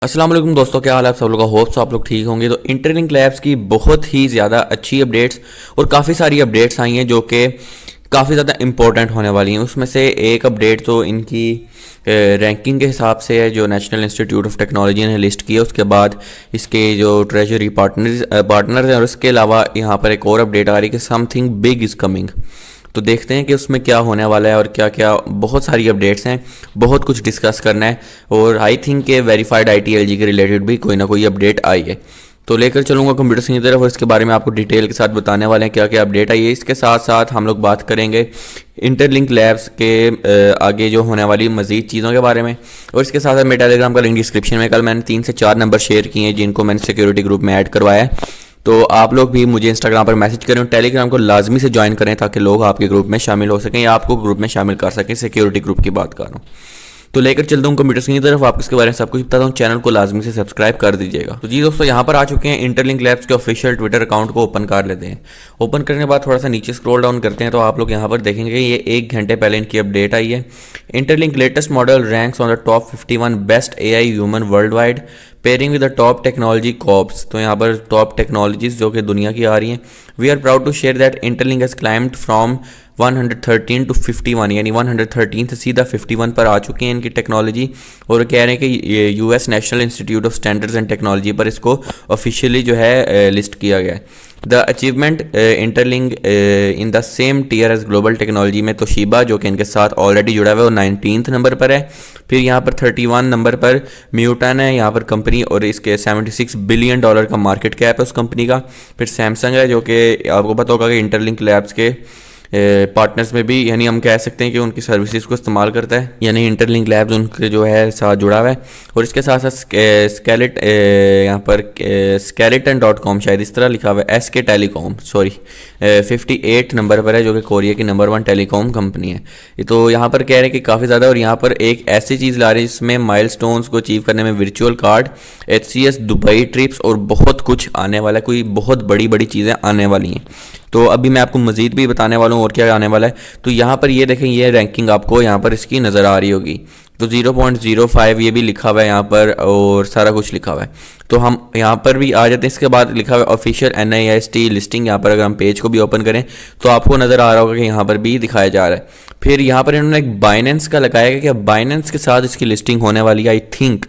अस्सलाम वालेकुम दोस्तों, क्या हाल है आप सब लोगों का। होप्स आप लोग ठीक होंगे। तो इंटरलिंक लैब्स की बहुत ही ज़्यादा अच्छी अपडेट्स और काफ़ी सारी अपडेट्स आई हैं जो कि काफ़ी ज़्यादा इंपॉर्टेंट होने वाली हैं। उसमें से एक अपडेट तो इनकी रैंकिंग के हिसाब से है जो नेशनल इंस्टीट्यूट ऑफ टेक्नोलॉजी ने लिस्ट की है। उसके बाद इसके जो ट्रेजरी पार्टनर्स हैं और उसके अलावा यहाँ पर एक और अपडेट आ रही है कि समथिंग बिग इज़ कमिंग। तो देखते हैं कि उसमें क्या होने वाला है और क्या क्या बहुत सारी अपडेट्स हैं, बहुत कुछ डिस्कस करना है। और आई थिंक के वेरीफाइड ITLG के रिलेटेड भी कोई ना कोई अपडेट आई है। तो लेकर चलूँगा कंप्यूटर साइंस की तरफ और इसके बारे में आपको डिटेल के साथ बताने वाले हैं क्या क्या अपडेट आई है। इसके साथ साथ हम लोग बात करेंगे इंटरलिंक लैब्स के आगे जो होने वाली मज़ीद चीज़ों के बारे में। और इसके साथ साथ मेरे टेलीग्राम का लिंक डिस्क्रिप्शन में, कल मैंने 3 से 4 नंबर शेयर किए हैं जिनको मैंने सिक्योरिटी ग्रुप में ऐड करवाया है। तो आप लोग भी मुझे इंस्टाग्राम पर मैसेज करें और टेलीग्राम को लाजमी से ज्वाइन करें ताकि लोग आपके ग्रुप में शामिल हो सकें या आपको ग्रुप में शामिल कर सकें। सिक्योरिटी ग्रुप की बात कर रहा हूँ। तो लेकर चलता हूँ कंप्यूटर की तरफ, आपको इसके बारे में सब कुछ बताता हूँ। चैनल को लाजमी से सब्सक्राइब कर दीजिएगा। तो जी दोस्तों, यहाँ पर आ चुके हैं। इंटरलिंक लैब्स के ऑफिशियल ट्विटर अकाउंट को ओपन कर लेते हैं। ओपन करने के बाद थोड़ा सा नीचे स्क्रॉल डाउन करते हैं तो आप लोग यहाँ पर देखेंगे ये 1 घंटे पहले इनकी अपडेट आई है। Interlink latest model ranks on the top 51 best AI human world wide pairing with the top technology corps. तो यहाँ पर टॉप टेक्नोलॉजीज जो कि दुनिया की आ रही हैं। We are proud to share that Interlink has climbed from 113 to 51, यानी 113 से सीधा 51 पर आ चुकी हैं इनकी टेक्नोलॉजी। और कह रहे हैं कि US National Institute of Standards and Technology पर इसको ऑफिशियली जो है लिस्ट किया गया है। The achievement Interlink in the same tier as global technology में तोशिबा जो कि इनके साथ ऑलरेडी जुड़ा हुआ है वो 19th नंबर पर है। फिर यहाँ पर 31 नंबर पर म्यूटन है यहाँ पर कंपनी, और इसके $76 बिलियन का मार्केट कैप है उस कंपनी का। फिर सैमसंग है जो कि आपको पता होगा कि इंटरलिंक लैब्स के पार्टनर्स में भी, यानी हम कह सकते हैं कि उनकी सर्विसेज को इस्तेमाल करता है, यानी इंटरलिंक लैब्स उनके जो है साथ जुड़ा हुआ है। और इसके साथ साथ यहाँ पर skeleton.com शायद इस तरह लिखा हुआ है, SK टेलीकॉम, सॉरी 58 नंबर पर है जो कि कोरिया की नंबर 1 टेलीकॉम कंपनी है। ये तो यहाँ पर कह रहे हैं कि काफ़ी ज़्यादा। और यहाँ पर एक ऐसी चीज़ ला रही है जिसमें माइलस्टोन्स को अचीव करने में virtual card, HCS Dubai trips और बहुत कुछ आने वाला है। कोई बहुत बड़ी बड़ी चीज़ें आने वाली हैं। तो अभी मैं आपको मज़ीद भी बताने वाला हूँ और क्या आने वाला है। तो यहाँ पर ये देखें, ये रैंकिंग आपको यहाँ पर इसकी नज़र आ रही होगी। तो 0.05 ये भी लिखा हुआ है यहाँ पर और सारा कुछ लिखा हुआ है। तो हम यहाँ पर भी आ जाते हैं। इसके बाद लिखा हुआ है ऑफिशियल NIST लिस्टिंग। यहाँ पर अगर हम पेज को भी ओपन करें तो आपको नज़र आ रहा होगा कि यहाँ पर भी दिखाया जा रहा है। फिर यहाँ पर इन्होंने एक बाइनेंस का लगाया है कि बाइनेंस के साथ इसकी लिस्टिंग होने वाली है। आई थिंक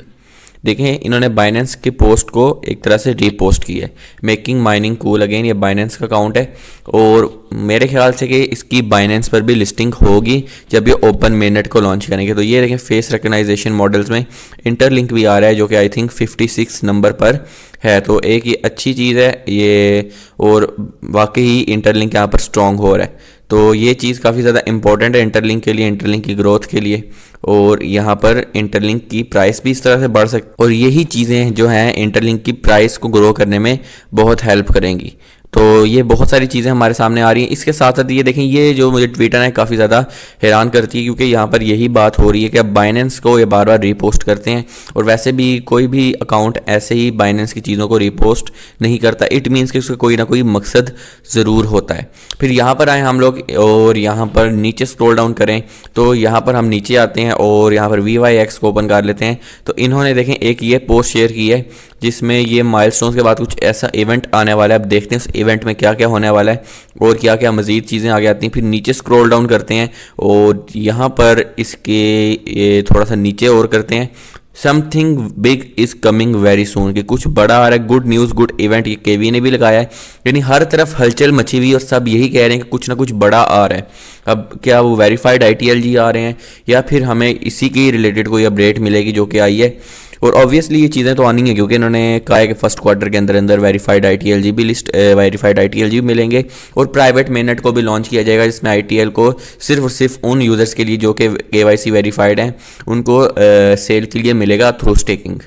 देखें, इन्होंने बाइनेंस के पोस्ट को एक तरह से रीपोस्ट की है। मेकिंग माइनिंग कूल अगेन, ये बाइनेंस का अकाउंट है और मेरे ख्याल से कि इसकी बाइनेंस पर भी लिस्टिंग होगी जब ये ओपन मेननेट को लॉन्च करेंगे। तो ये देखें, फेस रिकग्नाइजेशन मॉडल्स में इंटरलिंक भी आ रहा है जो कि आई थिंक 56 नंबर पर है। तो एक ये अच्छी चीज़ है ये, और वाकई ही इंटरलिंक यहाँ पर स्ट्रॉन्ग हो रहा है। तो ये चीज़ काफ़ी ज़्यादा इंपॉर्टेंट है इंटरलिंक के लिए, इंटरलिंक की ग्रोथ के लिए। और यहाँ पर इंटरलिंक की प्राइस भी इस तरह से बढ़ सकती, और यही चीज़ें जो हैं इंटरलिंक की प्राइस को ग्रो करने में बहुत हेल्प करेंगी। तो ये बहुत सारी चीज़ें हमारे सामने आ रही हैं। इसके साथ साथ ये देखें, ये जो मुझे ट्विटर है काफ़ी ज़्यादा हैरान करती है क्योंकि यहाँ पर यही बात हो रही है कि अब बाइनेंस को ये बार बार रीपोस्ट करते हैं। और वैसे भी कोई भी अकाउंट ऐसे ही बाइनेंस की चीज़ों को रीपोस्ट नहीं करता। इट मीन्स कि उसका कोई ना कोई मकसद ज़रूर होता है। फिर यहाँ पर आए हम लोग और यहाँ पर नीचे स्क्रॉल डाउन करें तो यहाँ पर हम नीचे आते हैं और यहाँ पर VYX को ओपन कर लेते हैं। तो इन्होंने देखें एक ये पोस्ट शेयर की है जिसमें ये माइलस्टोन्स के बाद कुछ ऐसा इवेंट आने वाला है। अब देखते हैं उस इवेंट में क्या क्या होने वाला है और क्या क्या मज़ीद चीज़ें आगे आती हैं। फिर नीचे स्क्रॉल डाउन करते हैं और यहाँ पर इसके ये थोड़ा सा नीचे और करते हैं, something big is coming very soon, कि कुछ बड़ा आ रहा है। गुड न्यूज़, गुड इवेंट, ये केवी ने भी लगाया है। यानी हर तरफ हलचल मची हुई और सब यही कह रहे हैं कि कुछ ना कुछ बड़ा आ रहा है। अब क्या वो वेरीफाइड ITLG आ रहे हैं या फिर हमें इसी के रिलेटेड कोई अपडेट मिलेगी जो कि आई है। और ऑब्वियसली ये चीज़ें तो आनी है क्योंकि इन्होंने कहा है कि फर्स्ट क्वार्टर के अंदर अंदर वेरीफाइड ITLG मिलेंगे और प्राइवेट मेननेट को भी लॉन्च किया जाएगा जिसमें ITL को सिर्फ और सिर्फ उन यूज़र्स के लिए जो कि KYC वेरीफाइड हैं उनको सेल के लिए मिलेगा थ्रू स्टेकिंग।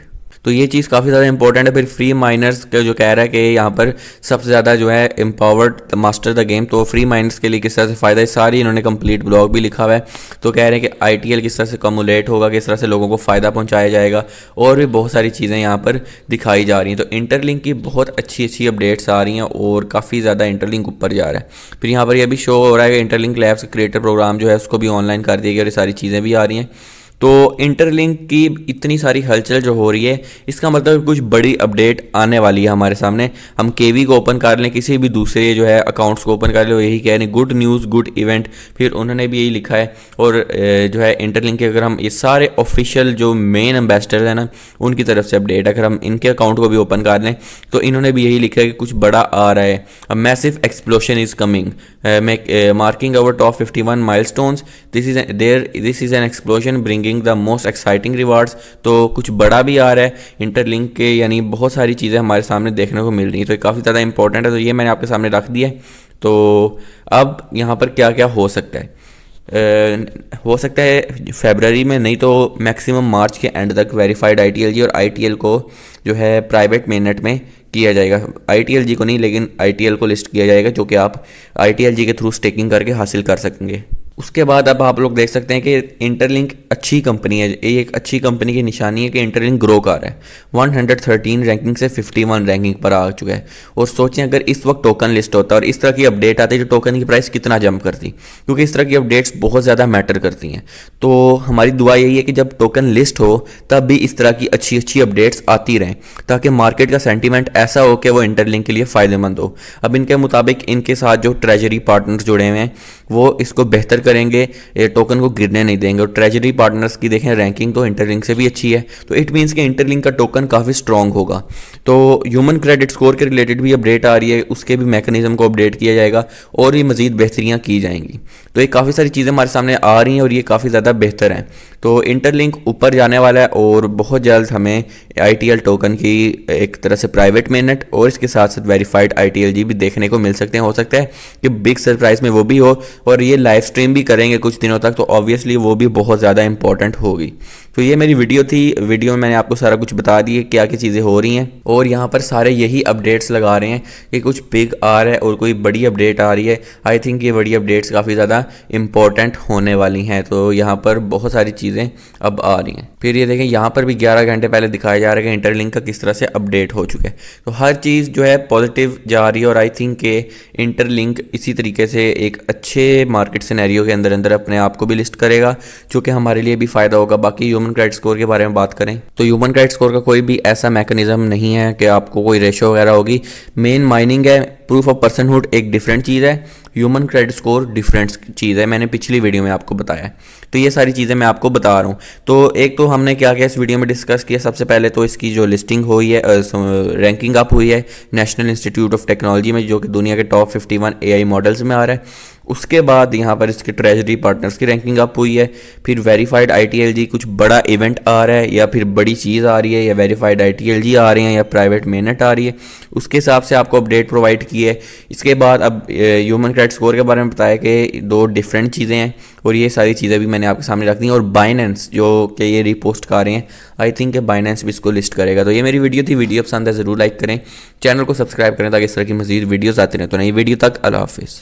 तो ये चीज़ काफ़ी ज़्यादा इंपॉर्टेंट है। फिर फ्री माइनर्स का जो कह रहा है कि यहाँ पर सबसे ज़्यादा जो है एम्पावर्ड मास्टर द गेम, तो फ्री माइनर्स के लिए किस तरह से फ़ायदा है सारी इन्होंने कंप्लीट ब्लॉग भी लिखा हुआ है। तो कह रहे हैं कि ITL किस तरह से कमुलेट होगा, किस तरह से लोगों को फ़ायदा पहुँचाया जाएगा और भी बहुत सारी चीज़ें यहाँ पर दिखाई जा रही हैं। तो इंटरलिंक की बहुत अच्छी अच्छी अपडेट्स आ रही हैं और काफ़ी ज़्यादा इंटरलिंक ऊपर जा रहा है। फिर यहाँ पर यह भी शो हो रहा है कि इंटरलिंक लैब्स क्रिएटर प्रोग्राम जो है उसको भी ऑनलाइन कर दिया गया और ये सारी चीज़ें भी आ रही हैं। तो इंटरलिंक की इतनी सारी हलचल जो हो रही है, इसका मतलब कुछ बड़ी अपडेट आने वाली है हमारे सामने। हम केवी को ओपन कर लें, किसी भी दूसरे जो है अकाउंट्स को ओपन कर ले, यही कह रहे हैं गुड न्यूज़ गुड इवेंट, फिर उन्होंने भी यही लिखा है। और जो है इंटरलिंक के अगर हम ये सारे ऑफिशियल जो मेन एम्बेसडर हैं ना, उनकी तरफ से अपडेट, अगर हम इनके अकाउंट को भी ओपन कर लें तो इन्होंने भी यही लिखा है कि कुछ बड़ा आ रहा है। A massive explosion is coming, marking our top 51 milestones, this is an explosion bringing the most exciting rewards. तो कुछ बड़ा भी आ रहा है इंटरलिंक के, यानी बहुत सारी चीज़ें हमारे सामने देखने को मिल रही हैं, तो ये काफ़ी ज़्यादा इंपॉर्टेंट है। तो ये मैंने आपके सामने रख दिया है। तो अब यहाँ पर क्या क्या हो सकता है, हो सकता है फरवरी में, नहीं तो मैक्सिमम मार्च के एंड तक वेरीफाइड आईटीएलजी और आईटीएल को जो है प्राइवेट मेननेट में किया जाएगा। आईटीएलजी को नहीं, लेकिन आईटीएल को लिस्ट किया जाएगा, जो कि आप आईटीएलजी के थ्रू स्टेकिंग करके हासिल कर सकेंगे। उसके बाद अब आप लोग देख सकते हैं कि इंटरलिंक अच्छी कंपनी है। ये एक अच्छी कंपनी की निशानी है कि इंटरलिंक ग्रो कर रहा है। 113 रैंकिंग से 51 रैंकिंग पर आ चुका है। और सोचें अगर इस वक्त टोकन लिस्ट होता और इस तरह की अपडेट आती तो टोकन की प्राइस कितना जंप करती, क्योंकि इस तरह की अपडेट्स बहुत ज़्यादा मैटर करती हैं। तो हमारी दुआ यही है कि जब टोकन लिस्ट हो तब भी इस तरह की अच्छी अच्छी अपडेट्स आती रहें, ताकि मार्केट का सेंटीमेंट ऐसा हो कि वो इंटरलिंक के लिए फ़ायदेमंद हो। अब इनके मुताबिक इनके साथ जो ट्रेजरी पार्टनर्स जुड़े हुए हैं वो इसको बेहतर करेंगे, टोकन को गिरने नहीं देंगे। और ट्रेजरी पार्टनर्स की देखें रैंकिंग तो इंटरलिंक से भी अच्छी है, तो इट मीन्स कि इंटरलिंक का टोकन काफ़ी स्ट्रॉन्ग होगा। तो ह्यूमन क्रेडिट स्कोर के रिलेटेड भी अपडेट आ रही है, उसके भी मैकेनिज्म को अपडेट किया जाएगा और ये मज़ीद बेहतरियाँ की जाएंगी। तो ये काफ़ी सारी चीज़ें हमारे सामने आ रही हैं और ये काफ़ी ज़्यादा बेहतर हैं। तो इंटरलिंक ऊपर जाने वाला है और बहुत जल्द हमें आईटीएल टोकन की एक तरह से प्राइवेट मेननेट और इसके साथ साथ वेरीफाइड आईटीएलजी भी देखने को मिल सकते हैं। हो सकता है कि बिग सरप्राइज में वो भी हो, और ये लाइव स्ट्रीम भी करेंगे कुछ दिनों तक, तो ऑब्वियसली वो भी बहुत ज़्यादा इंपॉर्टेंट होगी। तो ये मेरी वीडियो थी। वीडियो में मैंने आपको सारा कुछ बता दिया क्या क्या चीज़ें हो रही हैं, और यहाँ पर सारे यही अपडेट्स लगा रहे हैं कि कुछ बिग आ रहा है और कोई बड़ी अपडेट आ रही है। आई थिंक ये बड़ी अपडेट्स काफ़ी ज़्यादा इंपॉर्टेंट होने वाली हैं। तो यहाँ पर बहुत सारी चीज़ें अब आ रही हैं। फिर ये देखें यहाँ पर भी 11 घंटे पहले दिखाया जा रहा है कि इंटरलिंक का किस तरह से अपडेट हो चुका है। तो हर चीज़ जो है पॉजिटिव जा रही है, और आई थिंक के इंटरलिंक इसी तरीके से एक अच्छे मार्केट सिनेरियो के अंदर अंदर अपने आप को भी लिस्ट करेगा, जो कि हमारे लिए भी फ़ायदा होगा। बाकी ह्यूमन क्रेडिट स्कोर के बारे में बात करें तो ह्यूमन क्रेडिट स्कोर का कोई भी ऐसा मैकेनिज्म नहीं है कि आपको कोई रेशो वगैरह होगी। मेन माइनिंग है, प्रूफ ऑफ पर्सनहुड एक डिफरेंट चीज़ है, ह्यूमन क्रेडिट स्कोर डिफरेंट चीज़ है, मैंने पिछली वीडियो में आपको बताया है। तो ये सारी चीज़ें मैं आपको बता रहा हूँ। तो एक तो हमने क्या किया इस वीडियो में डिस्कस किया, सबसे पहले तो इसकी जो लिस्टिंग हुई है, रैंकिंग अप हुई है नेशनल इंस्टीट्यूट ऑफ टेक्नोलॉजी में, जो कि दुनिया के टॉप 51 एआई मॉडल्स में आ रहा है। उसके बाद यहाँ पर इसके ट्रेजरी पार्टनर्स की रैंकिंग अप हुई है। फिर वेरीफाइड आईटीएलजी, कुछ बड़ा इवेंट आ रहा है या फिर बड़ी चीज़ आ रही है, या वेरीफाइड आईटीएलजी आ रही है या प्राइवेट मेननेट आ रही है, उसके हिसाब से आपको अपडेट प्रोवाइड की है। इसके बाद अब ह्यूमन क्रेडिट स्कोर के बारे में बताया कि दो डिफरेंट चीज़ें हैं, और ये सारी चीज़ें भी मैंने आपके सामने रख दी हैं। और बाइनेंस जो कि ये रिपोस्ट कर रहे हैं, आई थिंक बाइनेंस भी इसको लिस्ट करेगा। तो ये मेरी वीडियो थी। वीडियो पसंद है ज़रूर लाइक करें, चैनल को सब्सक्राइब करें ताकि इस तरह की मज़ीद वीडियोज़ आती रहें। तो नई वीडियो तक अल्लाह हाफिज़।